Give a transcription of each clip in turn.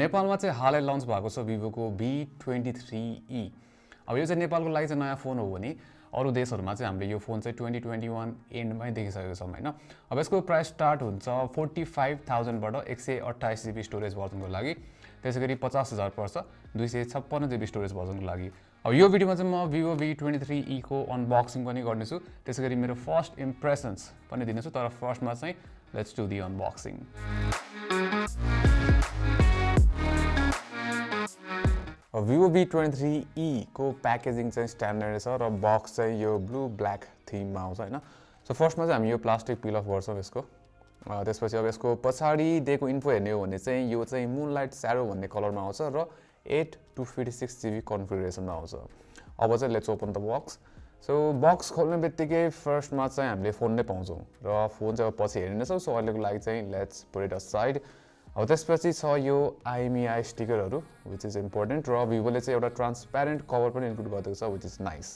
नेपालमा चाहिँ हालै लन्च भएको छ Vivo V23e। अब यो चाहिँ नेपालको लागि चाहिँ नयाँ फोन हो भने अरु देशहरुमा चाहिँ हामीले यो फोन चाहिँ 2021 एन्डमै देखिसकेको छौं हैन। अब यसको प्राइस स्टार्ट हुन्छ 45000 बाट 128 GB स्टोरेज भर्जनको लागि, त्यसैगरी 50000 पर्छ 256 GB स्टोरेज भर्जनको लागि। अब यो भिडियोमा चाहिँ म Vivo V23e को अनबक्सिङ पनि गर्नेछु, त्यसैगरी मेरो फर्स्ट इम्प्रेसन्स पनि दिनेछु, तर फर्स्टमा चाहिँ let's do the unboxing. Vivo V23e को प्याकेजिङ चाहिँ स्ट्यान्डर्ड छ र बक्स चाहिँ यो ब्लू ब्ल्याक थीममा आउँछ हैन। सो फर्स्टमा चाहिँ हामी यो प्लास्टिक पिल अफ गर्छौं यसको। त्यसपछि अब यसको पछाडी दिएको इन्फो हेर्ने हो भने चाहिँ यो चाहिँ मुनलाइट स्याडो भन्ने कलरमा आउँछ र 8 256 GB कन्फिगरेसनमा आउँछ। अब चाहिँ let's open the box. So box खोल्ने बित्तिकै फर्स्टमा चाहिँ हामीले फोन नै पाउँछौं र फोन चाहिँ अब पछि हेर्नेछौं। सो अहिलेको लागि चाहिँ लेट्स पुट इट असाइड। अब त्यसपछि छ यो IMEI स्टिकरहरु व्हिच इज इम्पोर्टेन्ट र Vivoले चाहिँ एउटा ट्रान्सप्यारेन्ट कभर पनि इन्क्लुड गरेको छ व्हिच इज नाइस।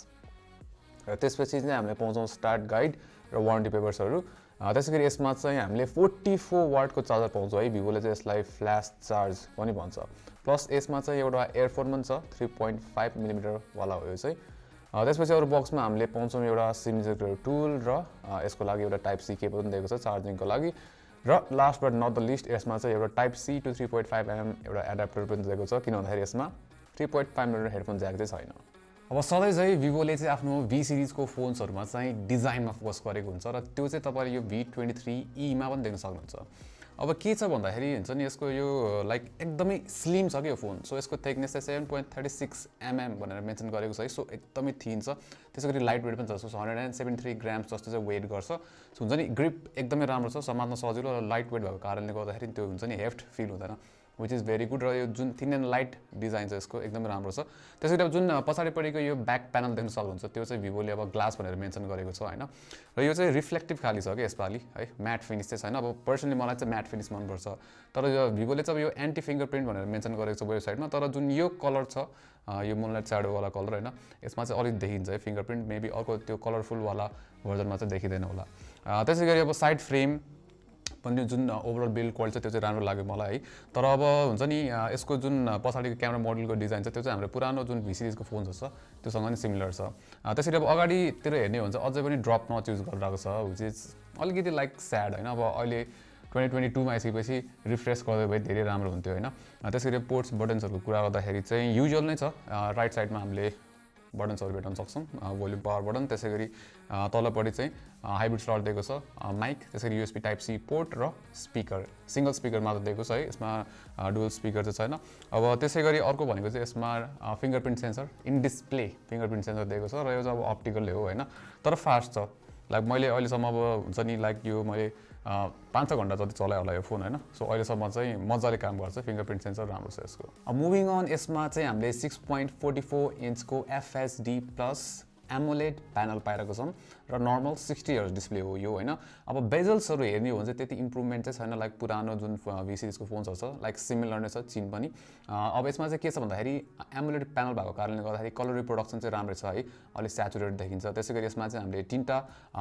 र त्यसपछि चाहिँ हामीले पाउँछौं स्टार्ट गाइड र वारेन्टी पेपर्सहरु। त्यसैगरी यसमा चाहिँ हामीले 44 वाटको चार्जर पाउँछौं है। Vivoले चाहिँ यसलाई फ्ल्याश चार्ज पनि भन्छ। प्लस यसमा चाहिँ एउटा इयरफोन पनि छ 3.5 मिलिमिटर वाला हो यो चाहिँ। त्यसपछि अरु बक्समा हामीले पाउँछौं एउटा सिम इन्जेक्टर टुल र यसको लागि एउटा टाइप सी केबल पनि दिएको छ चार्जिङको लागि। र last but not the list यसमा चाहिँ एउटा टाइप सी टु 3.5 mm एउटा एडाप्टर पनि दिएको छ, किन भन्दाखेरि यसमा 3.5 mm हेडफोन ज्याक चाहिँ छैन। अब सधैँ चाहिँ Vivoले चाहिँ आफ्नो V सिरिजको फोन्सहरुमा चाहिँ डिजाइनमा फोकस गरेको हुन्छ र त्यो चाहिँ तपाईले यो V23e मा पनि देख्न सक्नुहुन्छ। अब के छ भन्दाखेरि हुन्छ नि यसको यो लाइक एकदमै स्लिम छ के यो फोन। सो यसको थिकनेस चाहिँ 7.36 mm भनेर मेन्सन गरेको छ है। सो एकदमै थिन छ। त्यसैगरी लाइट वेट पनि छ। सो 173 ग्राम्स जस्तो चाहिँ वेट गर्छ। सो हुन्छ नि ग्रिप एकदमै राम्रो छ, समात्न सजिलो र लाइट वेट भएको कारणले गर्दाखेरि त्यो हुन्छ नि हेफ्ट फिल हुँदैन, व्हिच इज भेरी गुड। र यो जुन थिन एन्ड लाइट डिजाइन छ यसको एकदमै राम्रो छ। त्यसैगरी अब जुन पछाडीपट्टिको यो ब्याक प्यानल देख्न सक्नुहुन्छ त्यो चाहिँ Vivoले अब ग्लास भनेर मेन्सन गरेको छ हैन। र यो चाहिँ रिफ्लेक्टिभ खाली छ के यसपाली है, म्याट फिनिश चाहिँ छैन। अब पर्सनली मलाई चाहिँ म्याट फिनिश मन पर्छ, तर यो Vivoले चाहिँ अब यो एन्टी फिंगरप्रिन्ट भनेर मेन्सन गरेको छ वेबसाइटमा। तर जुन यो कलर छ यो मुनलाइट स्याडो वाला कलर हैन, यसमा चाहिँ अलि देखिन्छ है फिंगरप्रिन्ट, मेबी अर्को त्यो कलरफुल वाला भर्जनमा चाहिँ देखिदैन होला। त्यसैगरी अब साइड फ्रेम पनि जुन ओभरअल बिल्ड क्वालिटी छ त्यो चाहिँ राम्रो लाग्यो मलाई है। तर अब हुन्छ नि यसको जुन पछाडीको क्यामेरा मोडलको डिजाइन छ त्यो चाहिँ हाम्रो पुरानो जुन V सिरिजको फोन्स छ त्योसँग नि सिमिलर छ। त्यसैले अब अगाडितिर हेर्ने हो भने चाहिँ अझै पनि ड्रप नच युज गरिरहेको छ व्हिच इज अलिकति लाइक स्याड हैन। अब अहिले 2022 मा आइसकेपछि रिफ्रेश गर्दै भए धेरै राम्रो हुन्थ्यो हैन। त्यसैले पोर्ट्स बटन्सहरुको कुरा गर्दाखेरि चाहिँ युजुअल नै छ। राइट साइडमा हामीले बटन्सहरु भेट्न सक्छौं, भोल्युम पावर बटन, त्यसैगरी तलपट्टि चाहिँ हाइब्रिड स्लट दिएको छ, माइक, त्यसैगरी USB टाइप सी पोर्ट र स्पिकर, सिंगल स्पिकर मात्र दिएको छ है, यसमा डुअल स्पिकर चाहिँ छैन। अब त्यसैगरी अर्को भनेको चाहिँ यसमा fingerprint sensor, in display fingerprint sensor दिएको छ र यो चाहिँ अब अप्टिकल हो हैन, तर फास्ट छ। लाइक मैले अहिलेसम्म अब हुन्छ नि लाइक यो मैले 5-6 घण्टा जति चलाए होला यो फोन हैन। सो अहिलेसम्म चाहिँ मजाले काम गर्छ, फिंगरप्रिन्ट सेन्सर राम्रो छ यसको। अब मुभिङ अन, यसमा चाहिँ हामीले 6.44 इन्चको FHD AMOLED प्यानल पाइरहेको छौं र नर्मल 60 हर्ट्ज डिस्प्ले हो यो हैन। अब बेजल्सहरु हेर्ने हो भने चाहिँ त्यति इम्प्रुभमेन्ट चाहिँ छैन, लाइक पुरानो जुन V सिरिजको फोन्सहरु छ लाइक सिमिलर नै छ, चिन पनि। अब यसमा चाहिँ के छ भन्दाखेरि AMOLED प्यानल भएको कारणले गर्दाखेरि कलर रिप्रोडक्सन चाहिँ राम्रो छ है, अलि स्याचुरेटेड देखिन्छ। त्यसैगरी यसमा चाहिँ हामीले तीनटा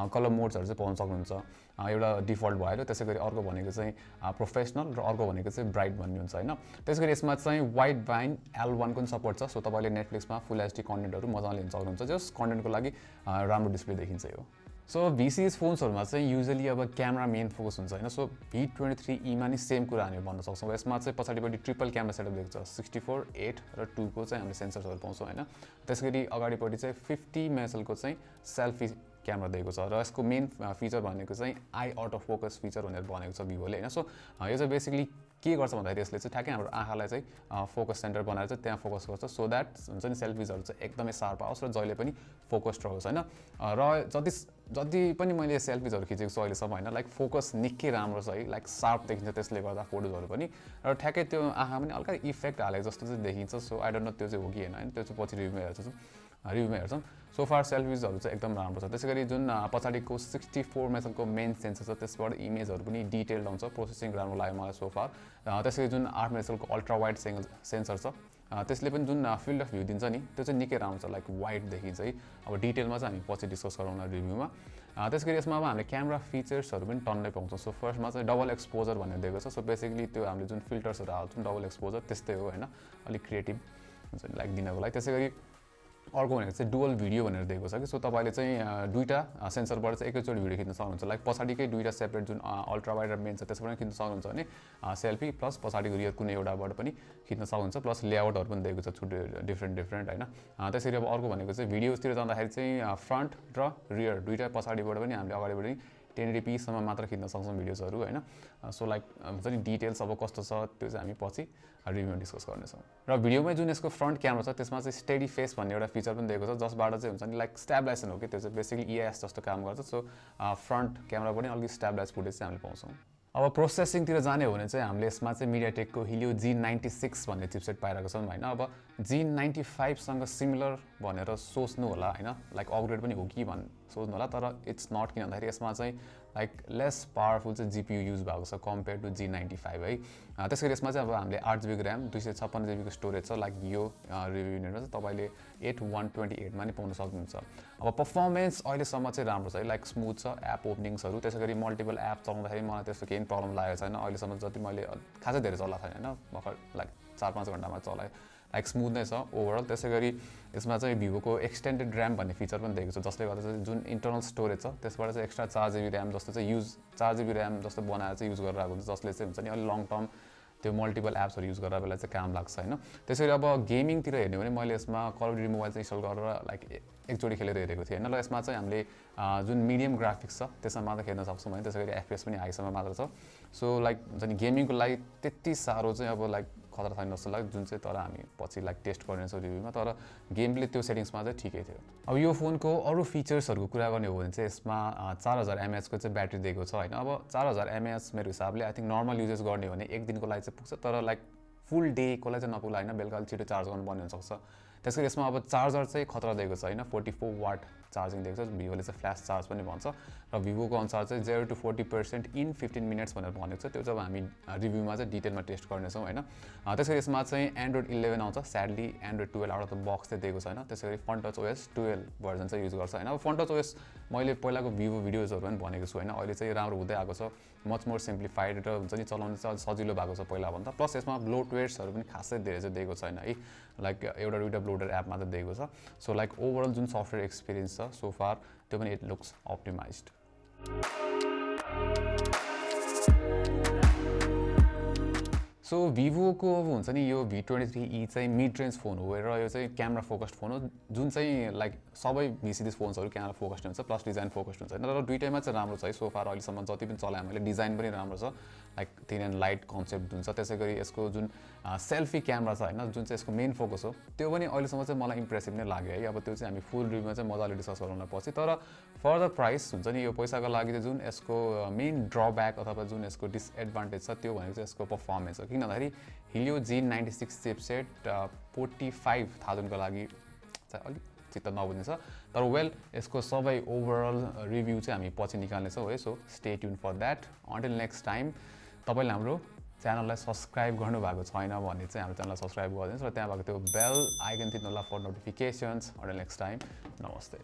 कलर मोड्सहरु चाहिँ पाउन सक्नुहुन्छ। एउटा डिफल्ट भयो, त्यसैगरी अर्को भनेको चाहिँ प्रोफेसनल र अर्को भनेको चाहिँ ब्राइट भन्ने हुन्छ हैन। त्यसैगरी यसमा चाहिँ वाइड बाइन्ड L1 को पनि सपोर्ट छ। सो तपाईले नेटफ्लिक्समा फुल HD कन्टेन्टहरु मजाले हेर्न सक्नुहुन्छ, जस कन्टेन्टको लागि राम्रो डिस्प्ले देखिन्छ यो। सो V सिरिज फोन्सहरुमा चाहिँ युजुअली अब क्यामेरा मेन फोकस हुन्छ हैन। सो V23e मा नि सेम कुरा हामी भन्न सक्छौं। यसमा चाहिँ पछाडीपट्टि ट्रिपल क्यामेरा सेटअप दिएको छ, 64, 8 र 2 को चाहिँ हामीले सेन्सरहरु पाउँछौं हैन। त्यसैगरी अगाडिपट्टि चाहिँ 50 मेगापिक्सलको चाहिँ सेल्फी क्यामेरा दिएको छ र यसको मेन फिचर भनेको चाहिँ I out of focus feature भनेर भनेको छ Vivoले हैन। सो यो चाहिँ बेसिकली के गर्छ भन्दाखेरि यसले चाहिँ ठ्याक्कै हाम्रो आँखालाई चाहिँ फोकस सेन्टर बनाएर चाहिँ त्यहाँ फोकस गर्छ, सो दैट हुन्छ नि सेल्फिजहरु चाहिँ एकदमै शार्प आओस् र जहिले पनि फोकस्ड रहोस् हैन। र जति पनि मैले सेल्फिजहरु खिचेको छु अहिलेसम्म हैन, लाइक फोकस निकै राम्रो छ है, लाइक शार्प देखिन्छ त्यसले गर्दा फोटोजहरु पनि, र ठ्याक्कै त्यो आँखा पनि हल्का इफेक्ट हालेको जस्तो चाहिँ देखिन्छ। सो आई डोन्ट नो त्यो चाहिँ हो कि हैन, त्यो चाहिँ पछि रिभ्यूमा हेर्छु। रिभ्यूमा हेर्छौँ सो फार सेल्फिजहरू चाहिँ एकदम राम्रो छ त्यसैगरी जुन पछाडिको 64 मेगापिक्सलको मेन सेन्सर छ त्यसबाट इमेजहरू पनि डिटेल्ड आउँछ प्रोसेसिङ राम्रो लाग्यो मलाई सो फार त्यसैगरी जुन 8 मेगापिक्सलको अल्ट्रा वाइड सेन्सर छ त्यसले पनि जुन फिल्ड अफ भ्यू दिन्छ नि त्यो चाहिँ निकै राम्रो छ लाइक वाइडदेखि चाहिँ अब डिटेलमा चाहिँ हामी पछि डिस्कस गरौँला रिभ्यूमा त्यसैगरी यसमा अब हामीले क्यामेरा फिचर्सहरू पनि टन्नै पाउँछौँ सो फर्स्टमा चाहिँ डबल एक्सपोजर भनेर दिएको छ सो बेसिकली त्यो हामीले जुन फिल्टर्सहरू हाल्छौँ डबल एक्सपोजर त्यस्तै हो होइन अलिक क्रिएटिभ हुन्छ लाइक दिनको लागि त्यसैगरी अर्को भनेको चाहिँ डुअल भिडियो भनेर दिएको छ कि सो तपाईँले चाहिँ दुईवटा सेन्सरबाट चाहिँ एकैचोटि भिडियो खिच्न सक्नुहुन्छ लाइक पछाडिकै दुईवटा सेपरेट जुन अल्ट्रा वाइड र मेन छ त्यसबाट खिच्न सक्नुहुन्छ भने सेल्फी प्लस पछाडिको रियर कुनै एउटाबाट पनि खिच्न सक्नुहुन्छ प्लस लेआउटहरू पनि दिएको छ छुट्टै डिफ्रेन्ट होइन त्यसरी अब अर्को भनेको चाहिँ भिडियोजतिर जाँदाखेरि चाहिँ फ्रन्ट र रियर दुईवटा पछाडिबाट पनि हामीले अगाडिबाट 1080pसम्म मात्र खिच्न सक्छौँ भिडियोजहरू होइन सो लाइक हुन्छ नि डिटेल्स अब कस्तो छ त्यो चाहिँ हामी पछि रिभ्यूमा डिस्कस गर्नेछौँ र भिडियोमै जुन यसको फ्रन्ट क्यामेरा छ त्यसमा चाहिँ स्टेडी फेस भन्ने एउटा फिचर पनि दिएको छ जसबाट चाहिँ हुन्छ नि लाइक स्ट्याबलाइजेसन हो कि त्यो चाहिँ बेसिकली इएस जस्तो काम गर्छ सो फ्रन्ट क्यामेरा पनि अलिक स्ट्याबलाइज फुटेज चाहिँ हामीले पाउँछौँ अब प्रोसेसिङतिर जाने हो भने चाहिँ हामीले यसमा चाहिँ मिडियाटेकको हिलियो G96 भन्ने चिपसेट पाइरहेको छौँ होइन अब G95सँग सिमिलर भनेर सोच्नु होला होइन लाइक अपग्रेड पनि हो कि सोच्नु होला तर इट्स नट किन भन्दाखेरि यसमा चाहिँ लाइक लेस पावरफुल चाहिँ जिपियु युज भएको छ कम्पेयर टु G95 है त्यसरी यसमा चाहिँ अब हामीले 8GB ऱ्याम 256GB को स्टोरेज छ लाइक यो रिभ्यू युनिटमा चाहिँ तपाईँले 8128मा नि पाउन सक्नुहुन्छ अब पर्फर्मेन्स अहिलेसम्म चाहिँ राम्रो छ है लाइक स्मुथ छ एप ओपनिङ्सहरू त्यसै गरी मल्टिपल एप चलाउँदाखेरि मलाई त्यस्तो केही प्रब्लम लागेको छैन अहिलेसम्म जति मैले खासै धेरै चलाएको छैन होइन भर्खर लाइक 4-5 घन्टामा चलाएँ लाइक स्मुथ नै छ ओभरअल त्यसै गरी यसमा चाहिँ भिभोको एक्सटेन्डेड ऱ्याम भन्ने फिचर पनि दिएको छ जसले गर्दा चाहिँ जुन इन्टरनल स्टोरेज छ त्यसबाट चाहिँ एक्स्ट्रा 4GB ऱ्याम जस्तो चाहिँ 4GB ऱ्याम जस्तो बनाएर चाहिँ युज गरिरहेको हुन्छ जसले चाहिँ हुन्छ नि अलि लङ टर्म त्यो मल्टिपल एप्सहरू युज गरेर बेला चाहिँ काम लाग्छ होइन त्यसरी अब गेमिङतिर हेर्ने भने मैले यसमा कल अफ ड्युटी मोबाइल चाहिँ इन्स्टल गरेर लाइक एकचोटि खेलेर हेरेको थिएँ होइन र यसमा चाहिँ हामीले जुन मिडियम ग्राफिक्स छ त्यसमा मात्र खेल्न सक्छौँ होइन त्यसै गरी FPS पनि हाईसम्म मात्र छ सो लाइक हुन्छ नि गेमिङको लागि त्यति साह्रो चाहिँ अब लाइक खतरा छैन जस्तो लाग्यो जुन चाहिँ तर हामी पछि लाइक टेस्ट गर्नेछौँ रिभ्यूमा तर गेमले त्यो सेटिङ्समा चाहिँ ठिकै थियो अब यो फोनको अरू फिचर्सहरूको कुरा गर्ने हो भने चाहिँ यसमा 4000 mAh को चाहिँ ब्याट्री दिएको छ होइन अब 4000 mAh मेरो हिसाबले आई थिङ्क नर्मल युजेस गर्ने हो भने एक दिनको लागि चाहिँ पुग्छ तर लाइक फुल डेको लागि चाहिँ नपुग्ला होइन बेलुका छिटो चार्ज गर्नुपर्ने हुनसक्छ त्यसरी यसमा अब चार्जर चाहिँ खतरा दिएको छ होइन 44 वाट चार्जिङ दिएको छ भिभोले चाहिँ फ्ल्यास चार्ज पनि भन्छ र भिभोको अनुसार चाहिँ 0 to 40% इन 15 मिनट्स भनेर भनेको छ त्यो चाहिँ हामी रिभ्यूमा चाहिँ डिटेलमा टेस्ट गर्नेछौँ होइन त्यसरी यसमा चाहिँ एन्ड्रोइड 11 आउँछ sadly Android 12 out of the box चाहिँ दिएको छैन त्यसै गरी फन्टच ओएस 12 भर्जन चाहिँ युज गर्छ होइन अब फन्टच ओएस मैले पहिलाको भिभो भिडियोजहरू पनि भनेको छु होइन अहिले चाहिँ राम्रो हुँदै आएको छ मच मोर सिम्प्लिफाइड र हुन्छ नि चलाउनु चाहिँ सजिलो भएको छ पहिलाभन्दा प्लस यसमा ब्लोटवेयर्सहरू पनि खासै धेरै चाहिँ दिएको छैन है लाइक एउटा दुईवटा ब्लोटर एप मात्र दिएको छ सो लाइक ओभरअल जुन सफ्टवेयर एक्सपिरियन्स छ सो फार त्यो पनि इट लुक्स अप्टिमाइज्ड सो भिभोको अब हुन्छ नि यो V23e चाहिँ मिड रेन्ज फोन हो र यो चाहिँ क्यामेरा फोकस्ड फोन हो जुन चाहिँ लाइक सबै V फोन्सहरू क्यामेरा फोकस्ड हुन्छ प्लस डिजाइन फोकस्ड हुन्छ होइन र दुइटैमा चाहिँ राम्रो छ है सो फार अहिलेसम्म जति पनि चलाएँ मैले डिजाइन पनि राम्रो छ like thin and light concept हुन्छ त्यसै गरी यसको जुन सेल्फी क्यामेरा छ होइन जुन चाहिँ यसको मेन फोकस हो त्यो पनि अहिलेसम्म चाहिँ मलाई इम्प्रेसिभ नै लाग्यो है अब त्यो चाहिँ हामी फुल रिभ्यूमा चाहिँ मजाले डिस्कस गरौँला पछि तर फर द प्राइस हुन्छ नि यो पैसाको लागि चाहिँ जुन यसको मेन ड्रब्याक अथवा जुन यसको डिसएडभान्टेज छ त्यो भनेको चाहिँ यसको पर्फर्मेन्स हो किन भन्दाखेरि हिलियो G96 चिपसेट 45,000 को लागि चाहिँ अलिक चित्त नबुझ्ने छ तर वेल यसको सबै ओभरअल रिभ्यू चाहिँ हामी पछि निकाल्नेछौँ है so stay tune for that until next time तपाईँले हाम्रो च्यानललाई सब्सक्राइब गर्नुभएको छैन भने चाहिँ हाम्रो च्यानललाई सब्सक्राइब गरिदिनुहोस् र त्यहाँ भएको त्यो बेल आइकन थिच्नु होला for notifications until next time नमस्ते